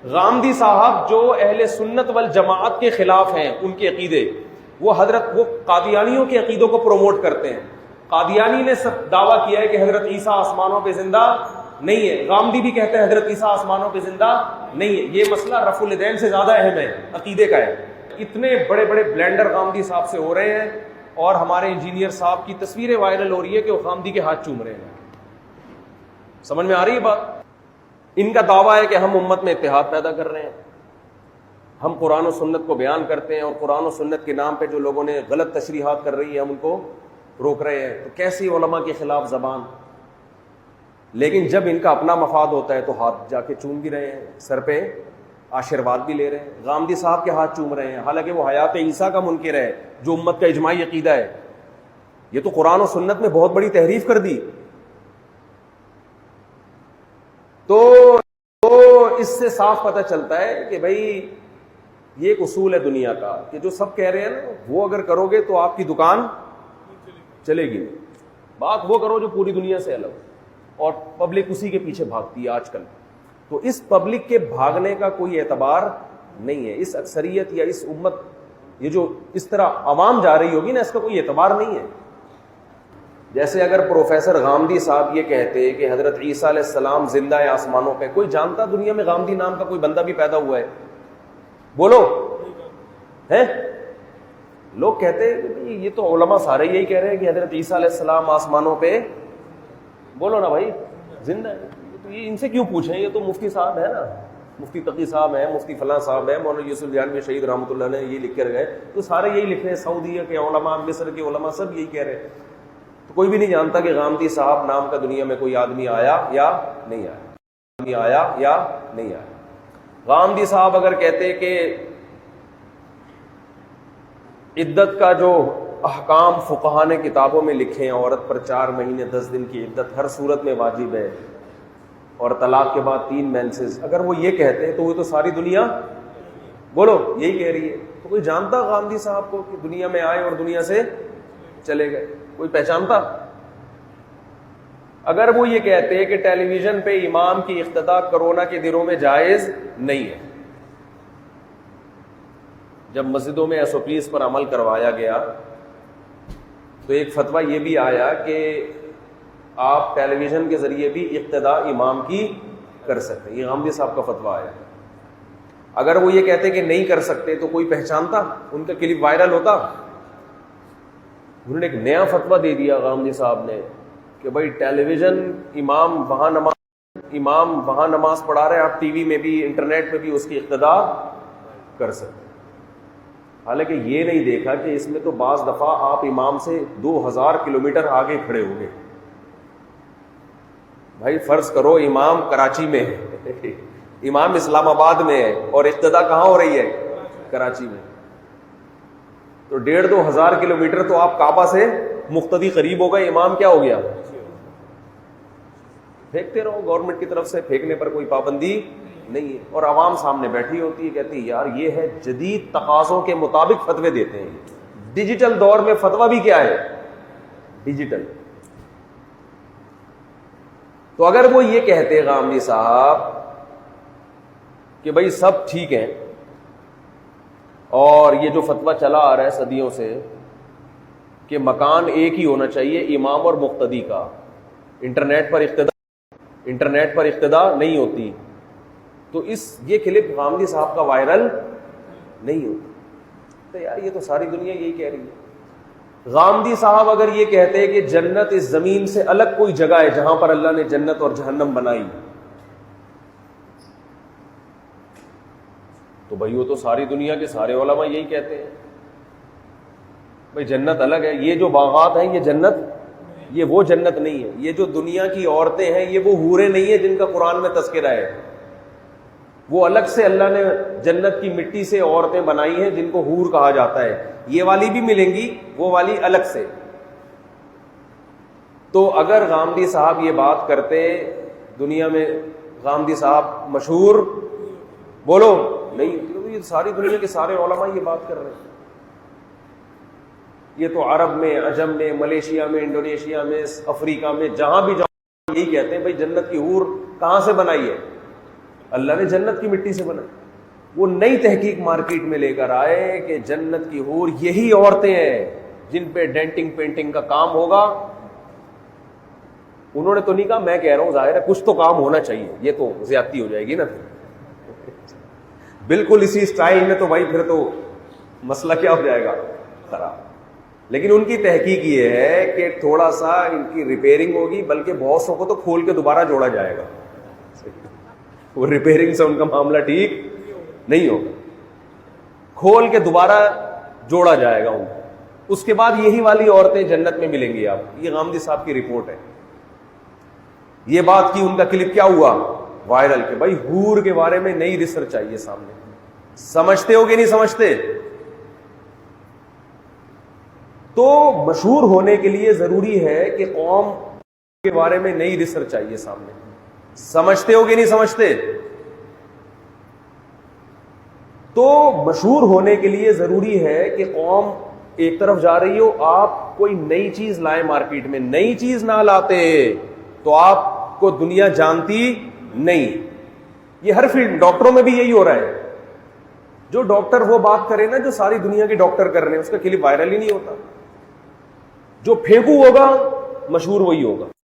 غامدی صاحب جو اہل سنت والجماعت کے خلاف ہیں، ان کے عقیدے، وہ قادیانیوں کے عقیدوں کو پروموٹ کرتے ہیں. قادیانی نے سب دعویٰ کیا ہے کہ حضرت عیسیٰ آسمانوں پہ زندہ نہیں ہے، غامدی بھی کہتے ہیں حضرت عیسیٰ آسمانوں پہ زندہ نہیں ہے. یہ مسئلہ رفع الیدین سے زیادہ اہم ہے، عقیدے کا ہے. اتنے بڑے بڑے بلینڈر غامدی صاحب سے ہو رہے ہیں، اور ہمارے انجینئر صاحب کی تصویریں وائرل ہو رہی ہے کہ وہ غامدی کے ہاتھ چوم رہے ہیں. سمجھ میں آ رہی ہے بات؟ ان کا دعویٰ ہے کہ ہم امت میں اتحاد پیدا کر رہے ہیں، ہم قرآن و سنت کو بیان کرتے ہیں، اور قرآن و سنت کے نام پہ جو لوگوں نے غلط تشریحات کر رہی ہے ہم ان کو روک رہے ہیں. تو کیسی علماء کے خلاف زبان؟ لیکن جب ان کا اپنا مفاد ہوتا ہے تو ہاتھ جا کے چوم بھی رہے ہیں، سر پہ آشرواد بھی لے رہے ہیں. غامدی صاحب کے ہاتھ چوم رہے ہیں، حالانکہ وہ حیات عیسیٰ کا منکر ہے جو امت کا اجماعی عقیدہ ہے. یہ تو قرآن و سنت میں بہت بڑی تحریف کر دی. تو اس سے صاف پتہ چلتا ہے کہ بھائی یہ ایک اصول ہے دنیا کا کہ جو سب کہہ رہے ہیں نا وہ اگر کرو گے تو آپ کی دکان چلے گی نہیں. بات وہ کرو جو پوری دنیا سے الگ، اور پبلک اسی کے پیچھے بھاگتی ہے آج کل. تو اس پبلک کے بھاگنے کا کوئی اعتبار نہیں ہے. اس اکثریت یا اس امت، یہ جو اس طرح عوام جا رہی ہوگی نا، اس کا کوئی اعتبار نہیں ہے. جیسے اگر پروفیسر غامدی صاحب یہ کہتے کہ حضرت عیسیٰ علیہ السلام زندہ ہے آسمانوں پہ، کوئی جانتا دنیا میں غامدی نام کا کوئی بندہ بھی پیدا ہوا ہے؟ بولو ہے. لوگ کہتے ہیں یہ تو علماء سارے یہی کہہ رہے ہیں کہ حضرت عیسیٰ علیہ السلام آسمانوں پہ، بولو نا بھائی، زندہ ہے. تو یہ ان سے کیوں پوچھیں؟ یہ تو مفتی صاحب ہے نا، مفتی تقی صاحب ہیں، مفتی فلاں صاحب ہیں، مولانا یوسف جانوی شہید رحمۃ اللہ نے یہ لکھ کر گئے. تو سارے یہی لکھ رہے ہیں، سعودیہ کے علماء، مصر کے علماء سب یہی کہہ رہے ہیں. تو کوئی بھی نہیں جانتا کہ غامدی صاحب نام کا دنیا میں کوئی آدمی آیا یا نہیں آیا. غامدی صاحب اگر کہتے کہ عدت کا جو احکام فقہا نے کتابوں میں لکھے ہیں، عورت پر 4 مہینے 10 دن کی عدت ہر صورت میں واجب ہے، اور طلاق کے بعد 3 مینسز، اگر وہ یہ کہتے ہیں تو وہ تو ساری دنیا، بولو، یہی کہہ رہی ہے. تو کوئی جانتا غامدی صاحب کو کہ دنیا میں آئے اور دنیا سے چلے گئے؟ کوئی پہچانتا؟ اگر وہ یہ کہتے ہیں کہ ٹیلی ویژن پہ امام کی اقتداء کرونا کے دنوں میں جائز نہیں ہے، جب مسجدوں میں SOPs پر عمل کروایا گیا تو ایک فتویٰ یہ بھی آیا کہ آپ ٹیلی ویژن کے ذریعے بھی اقتداء امام کی کر سکتے ہیں. یہ غامدی صاحب کا فتویٰ آیا. اگر وہ یہ کہتے کہ نہیں کر سکتے تو کوئی پہچانتا؟ ان کا کلپ وائرل ہوتا؟ انہوں نے ایک نیا فتویٰ دے دیا غامدی صاحب نے کہ بھائی ٹیلی ویژن امام وہاں نماز پڑھا رہے ہیں، آپ ٹی وی میں بھی انٹرنیٹ پہ بھی اس کی اقتداء کر سکتے. حالانکہ یہ نہیں دیکھا کہ اس میں تو بعض دفعہ آپ امام سے 2000 کلومیٹر آگے کھڑے ہو گئے. بھائی فرض کرو امام کراچی میں ہے، امام اسلام آباد میں ہے، اور اقتداء کہاں ہو رہی ہے؟ کراچی میں. تو 1500 کلومیٹر تو آپ کعبہ سے مقتدی قریب ہو گئے، امام کیا ہو گیا؟ پھینکتے رہو، گورنمنٹ کی طرف سے پھینکنے پر کوئی پابندی نہیں ہے. اور عوام سامنے بیٹھی ہوتی ہے، کہتی ہے یار یہ ہے جدید تقاضوں کے مطابق فتوے دیتے ہیں. ڈیجیٹل دور میں فتویٰ بھی کیا ہے؟ ڈیجیٹل. تو اگر وہ یہ کہتے غامدی صاحب کہ بھائی سب ٹھیک ہیں، اور یہ جو فتویٰ چلا آ رہا ہے صدیوں سے کہ مکان ایک ہی ہونا چاہیے امام اور مقتدی کا، انٹرنیٹ پر اقتداء نہیں ہوتی، تو یہ کلپ غامدی صاحب کا وائرل نہیں ہوتا. تو یار یہ تو ساری دنیا یہی کہہ رہی ہے. غامدی صاحب اگر یہ کہتے ہیں کہ جنت اس زمین سے الگ کوئی جگہ ہے جہاں پر اللہ نے جنت اور جہنم بنائی، تو بھائی وہ تو ساری دنیا کے سارے علماء یہی کہتے ہیں بھائی جنت الگ ہے. یہ جو باغات ہیں یہ جنت، یہ وہ جنت نہیں ہے. یہ جو دنیا کی عورتیں ہیں یہ وہ حوریں نہیں ہیں جن کا قرآن میں تذکرہ ہے. وہ الگ سے اللہ نے جنت کی مٹی سے عورتیں بنائی ہیں جن کو حور کہا جاتا ہے. یہ والی بھی ملیں گی، وہ والی الگ سے. تو اگر غامدی صاحب یہ بات کرتے دنیا میں، غامدی صاحب مشہور، بولو نہیں، یہ ساری دنیا کے سارے علماء یہ بات کر رہے ہیں. یہ تو عرب میں، عجم میں، ملیشیا میں، انڈونیشیا میں، افریقہ میں، جہاں بھی جاؤ یہی کہتے ہیں بھائی جنت کی حور کہاں سے بنائی ہے؟ اللہ نے جنت کی مٹی سے بنائی. وہ نئی تحقیق مارکیٹ میں لے کر آئے کہ جنت کی حور یہی عورتیں ہیں جن پہ ڈینٹنگ پینٹنگ کا کام ہوگا. انہوں نے تو نہیں کہا، میں کہہ رہا ہوں ظاہر ہے کچھ تو کام ہونا چاہیے، یہ تو زیادتی ہو جائے گی نا. بالکل اسی اسٹائل میں تو بھائی پھر تو مسئلہ کیا ہو جائے گا، خراب. لیکن ان کی تحقیق یہ ہے کہ تھوڑا سا ان کی ریپیئرنگ ہوگی، بلکہ بہت سو کو تو کھول کے دوبارہ جوڑا جائے گا. وہ ریپیئرنگ سے ان کا معاملہ ٹھیک نہیں ہوگا، کھول کے دوبارہ جوڑا جائے گا ان کو. اس کے بعد یہی والی عورتیں جنت میں ملیں گی آپ. یہ غامدی صاحب کی رپورٹ ہے. یہ بات کی، ان کا کلپ کیا ہوا وائرل کہ بھائی حور کے بارے میں نئی ریسرچ آئی ہے سامنے. سمجھتے ہو کہ نہیں سمجھتے؟ تو مشہور ہونے کے لیے ضروری ہے کہ قوم کے بارے میں نئی ریسرچ آئی ہے سامنے. سمجھتے ہو کہ نہیں سمجھتے؟ تو مشہور ہونے کے لیے ضروری ہے کہ قوم ایک طرف جا رہی ہو، آپ کوئی نئی چیز لائیں مارکیٹ میں. نئی چیز نہ لاتے تو آپ کو دنیا جانتی نہیں. یہ ہر فیلڈ، ڈاکٹروں میں بھی یہی ہو رہا ہے. جو ڈاکٹر وہ بات کرے نا جو ساری دنیا کے ڈاکٹر کر رہے ہیں، اس کا کلپ وائرل ہی نہیں ہوتا. جو پھینکو ہوگا مشہور وہی ہوگا.